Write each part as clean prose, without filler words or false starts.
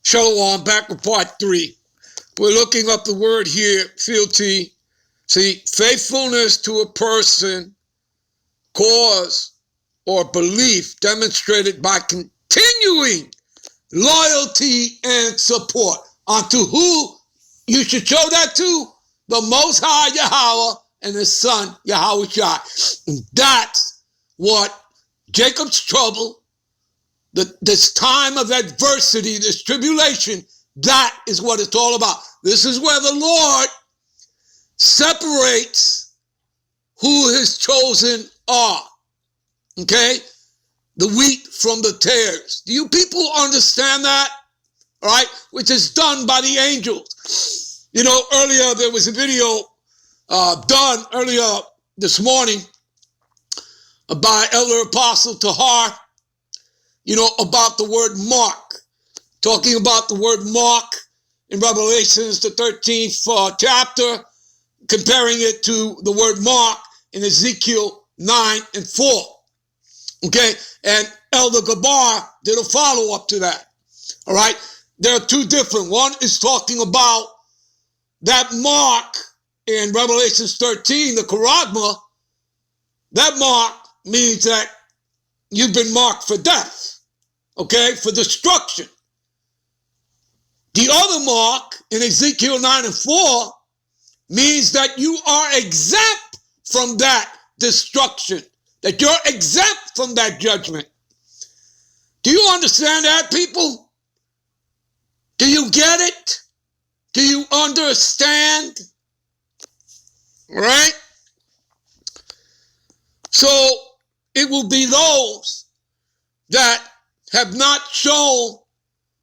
Shalom, back with part 3. We're looking up the word here, fealty. See, faithfulness to a person, cause, or belief demonstrated by continuing loyalty and support. Unto who you should show that to? The Most High Yahweh and His Son, Yahushua. And that's what Jacob's trouble, this time of adversity, this tribulation, that is what it's all about. This is where the Lord separates who His chosen are. Okay? The wheat from the tares. Do you people understand that? All right? Which is done by the angels. You know, earlier there was a video done earlier this morning by Elder Apostle Tahar, you know, about the word mark. Talking about the word mark in Revelations, the 13th chapter, comparing it to the word mark in Ezekiel 9 and 4. Okay, and Elder Gabar did a follow-up to that. All right, there are two different. One is talking about that mark in Revelations 13, the charagma. That mark means that you've been marked for death, okay, for destruction. The other mark in Ezekiel 9 and 4 means that you are exempt from that destruction, that you're exempt from that judgment. Do you understand that, people? Do you get it? Do you understand? Right? So it will be those that have not shown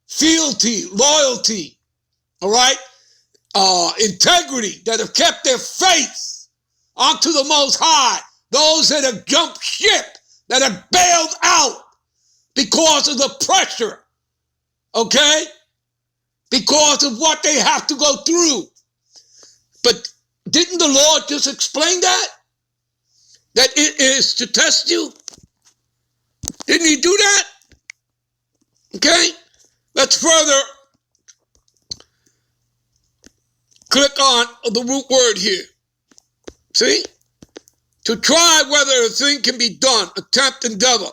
fealty, loyalty, all right, integrity, that have kept their faith unto the Most High, those that have jumped ship, that have bailed out because of the pressure, okay, because of what they have to go through. But didn't the Lord just explain that? That it is to test you? Didn't He do that? Okay? Let's further click on the root word here. See? To try whether a thing can be done, attempt, endeavor.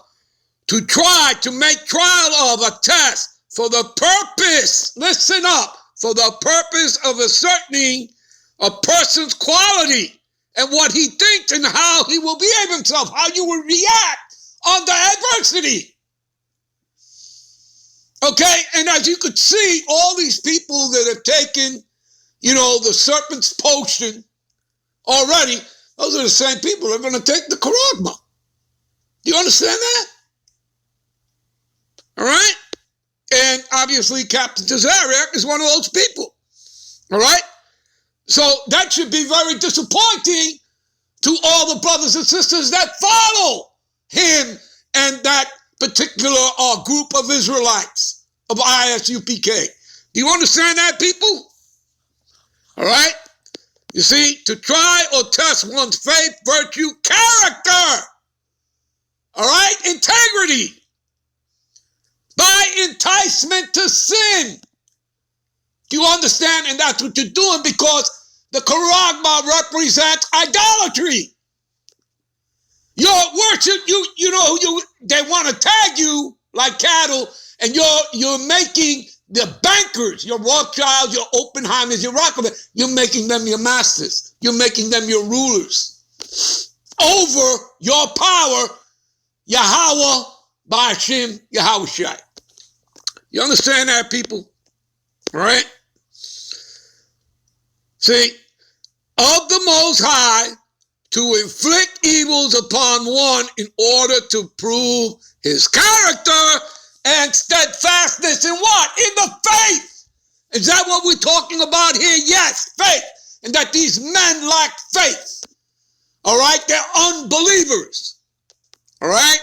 To try, to make trial of, a test, for the purpose, listen up, for the purpose of ascertaining a person's quality and what he thinks and how he will behave himself, how you will react under adversity. Okay, and as you could see, all these people that have taken, you know, the serpent's potion already, those are the same people that are going to take the charagma. Do you understand that? All right? And obviously, Captain Tazariak is one of those people. All right? So that should be very disappointing to all the brothers and sisters that follow him and that particular group of Israelites of ISUPK. Do you understand that, people? All right? You see, to try or test one's faith, virtue, character, all right, integrity, by enticement to sin. Do you understand? And that's what you're doing, because the charagma represents idolatry. Your worship, you know, they want to tag you like cattle, and you're making the bankers, your Rothschilds, your Oppenheimers, your Rockefeller, you're making them your masters. You're making them your rulers over your power, Yahweh, Ba'ashim, Yahushai. You understand that, people? All right? See, of the Most High, to inflict evils upon one in order to prove His character and steadfastness in what? In the faith. Is that what we're talking about here? Yes, faith. And that these men lack faith. All right? They're unbelievers. All right?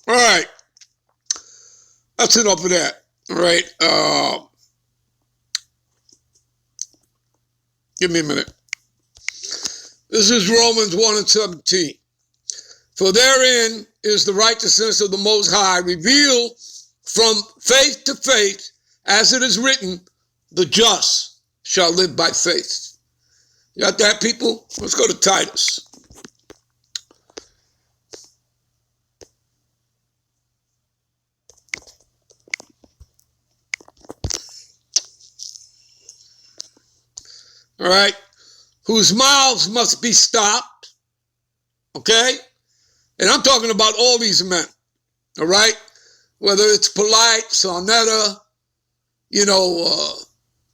All right. That's enough of that. All right? Give me a minute. This is Romans 1 and 17. For therein is the righteousness of the Most High revealed from faith to faith, as it is written, the just shall live by faith. You got that, people? Let's go to Titus. All right, whose mouths must be stopped, okay? And I'm talking about all these men, all right? Whether it's Polite, Sarnetta,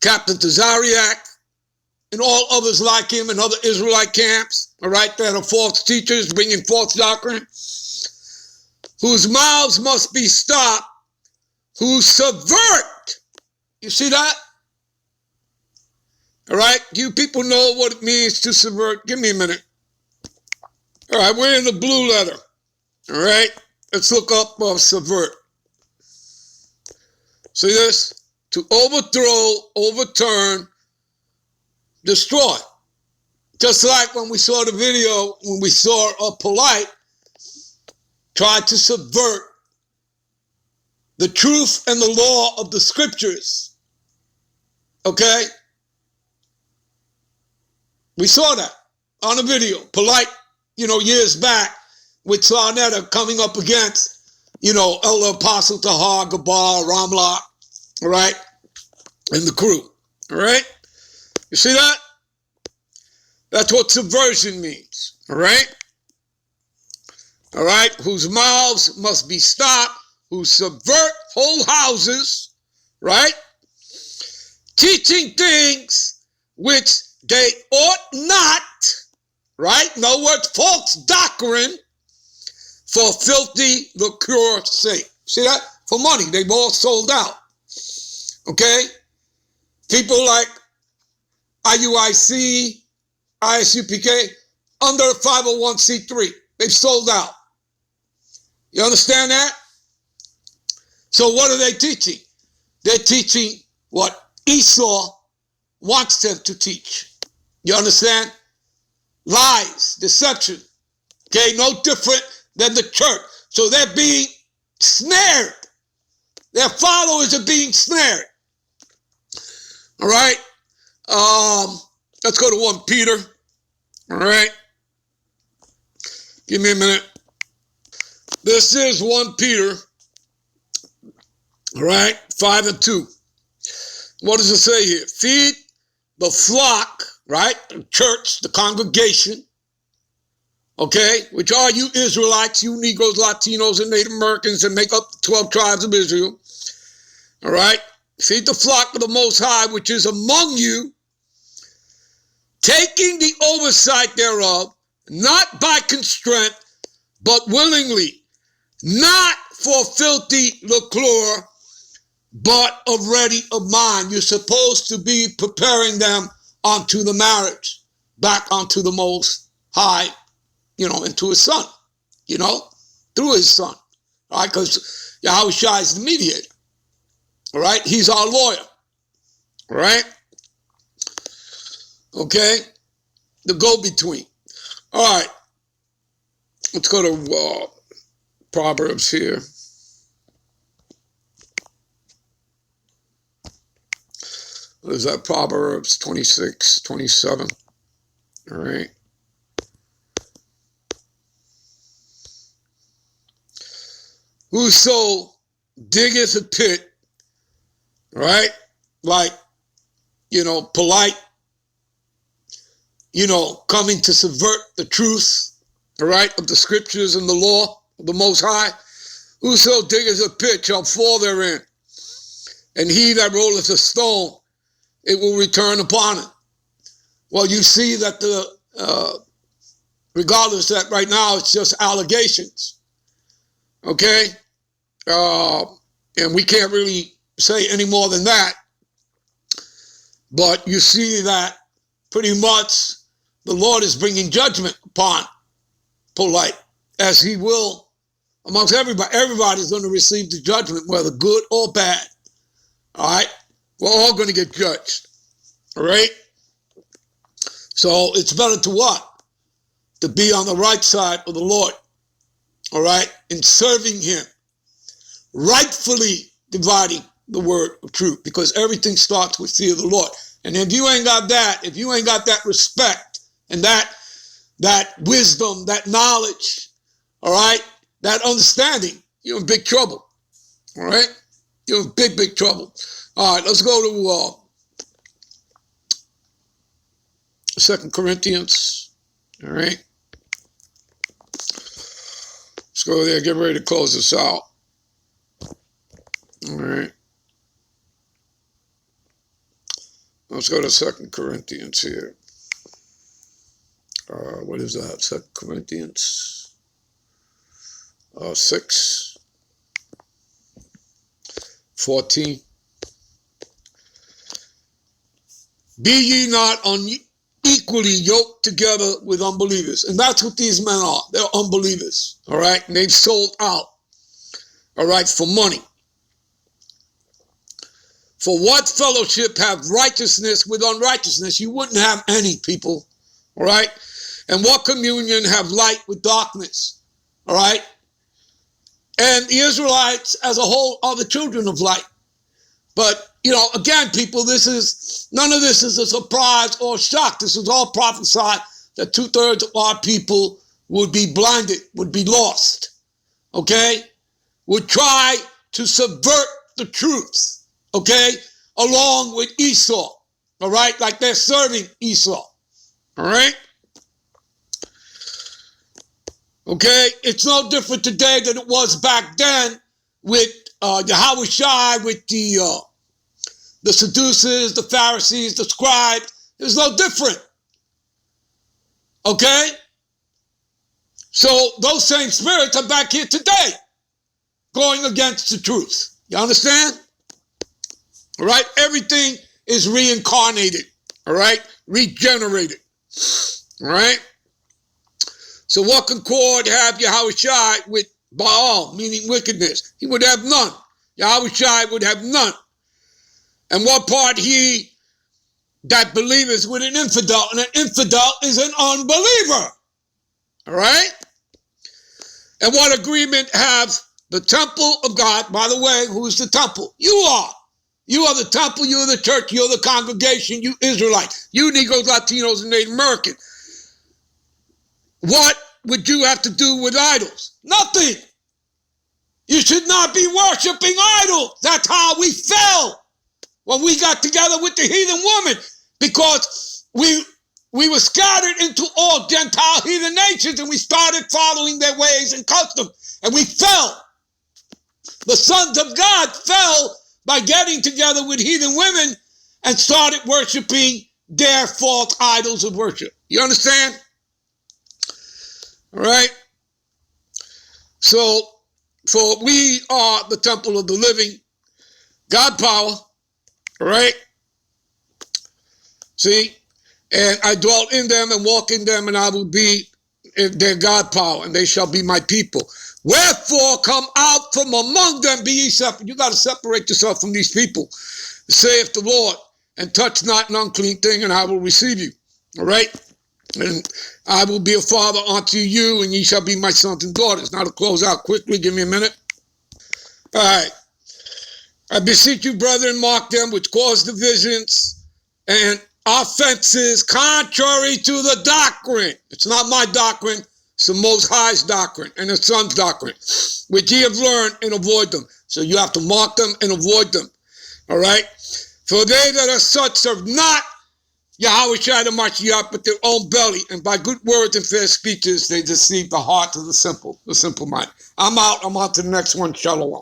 Captain Tazariak, and all others like him in other Israelite camps, all right, that are false teachers bringing false doctrine, whose mouths must be stopped, who subvert. You see that? All right, you people know what it means to subvert. Give me a minute. All right, we're in the blue letter. All right, let's look up subvert. See this? To overthrow, overturn, destroy. Just like when we saw the video, when we saw a Polite try to subvert the truth and the law of the scriptures. Okay? We saw that on a video. Polite, years back with Sarnetta coming up against, Elder Apostle Tahar, Gabar, Ramla, all right, and the crew, all right? You see that? That's what subversion means, all right? All right, whose mouths must be stopped, who subvert whole houses, right? Teaching things which they ought not, right? In other words, false doctrine for filthy lucre's sake. See that? For money. They've all sold out. Okay? People like IUIC, ISUPK, under 501c3. They've sold out. You understand that? So what are they teaching? They're teaching what Esau wants them to teach. You understand? Lies, deception. Okay, no different than the church. So they're being snared. Their followers are being snared. All right? Let's go to 1 Peter. All right? Give me a minute. This is 1 Peter. All right? 5 and 2. What does it say here? Feed the flock, right? The church, the congregation, okay? Which are you Israelites, you Negroes, Latinos, and Native Americans that make up the 12 tribes of Israel. All right? Feed the flock of the Most High, which is among you, taking the oversight thereof, not by constraint, but willingly, not for filthy lucre, but of ready of mind. You're supposed to be preparing them onto the marriage, back onto the Most High, into his son, through his son, all right? Because Yahushua is the mediator, all right? He's our lawyer, all right? Okay? The go-between. All right. Let's go to Proverbs here. What is that? Proverbs 26, 27. All right. Whoso diggeth a pit, right? Like, Polite, coming to subvert the truth, all right, of the scriptures and the law of the Most High. Whoso diggeth a pit shall fall therein, and he that rolleth a stone, it will return upon him. Well, you see that regardless that right now it's just allegations, okay? And we can't really say any more than that. But you see that pretty much the Lord is bringing judgment upon Polite, as he will amongst everybody. Everybody's going to receive the judgment, whether good or bad. All right? We're all going to get judged. All right? So it's better to what? To be on the right side of the Lord. All right? In serving him. Rightfully dividing the word of truth, because everything starts with fear of the Lord. And if you ain't got that, if you ain't got that respect and that wisdom, that knowledge, all right, that understanding, you're in big trouble. All right? You're in big, big trouble. All right, let's go to 2 Corinthians. All right? Let's go there, get ready to close this out. All right. Let's go to 2 Corinthians here. What is that? 2 Corinthians 6, 14. Be ye not unequally yoked together with unbelievers. And that's what these men are. They're unbelievers. All right? And they've sold out. All right? For money. For what fellowship have righteousness with unrighteousness? You wouldn't have any, people. All right? And what communion have light with darkness? All right? And the Israelites as a whole are the children of light. But, you know, again, people, none of this is a surprise or shock. This was all prophesied that 2/3 of our people would be blinded, would be lost, okay? Would try to subvert the truth, okay? Along with Esau, all right? Like they're serving Esau, all right? Okay? It's no different today than it was back then with Yahushua, with the Sadducees, the Pharisees, the scribes. It's no different. Okay? So those same spirits are back here today, going against the truth. You understand? All right? Everything is reincarnated. All right? Regenerated. All right? So what concord have Yahushua with Baal, meaning wickedness? He would have none. Yahushua would have none. And what part he that believeth with an infidel, and an infidel is an unbeliever. All right? And what agreement have the temple of God? By the way, who's the temple? You are. You are the temple, you are the church, you are the congregation, you Israelites, you Negroes, Latinos, and Native Americans. What would you have to do with idols? Nothing. You should not be worshiping idols. That's how we fell when we got together with the heathen woman, because we were scattered into all Gentile heathen nations, and we started following their ways and customs, and we fell. The sons of God fell by getting together with heathen women and started worshiping their false idols of worship. You understand? All right? So, for we are the temple of the living God power. All right? See? And I dwell in them and walk in them, and I will be their God power, and they shall be my people. Wherefore come out from among them, be ye separate. You got to separate yourself from these people, saith the Lord, and touch not an unclean thing, and I will receive you. All right? And I will be a father unto you, and ye shall be my sons and daughters. Now to close out quickly, give me a minute. All right. I beseech you, brethren, mark them which cause divisions and offenses contrary to the doctrine. It's not my doctrine. It's the Most High's doctrine and His Son's doctrine, which ye have learned, and avoid them. So you have to mark them and avoid them. All right? For they that are such serve not Yahushua the Mashiach, but their own belly, and by good words and fair speeches they deceive the heart of the simple mind. I'm out. I'm on to the next one. Shalom.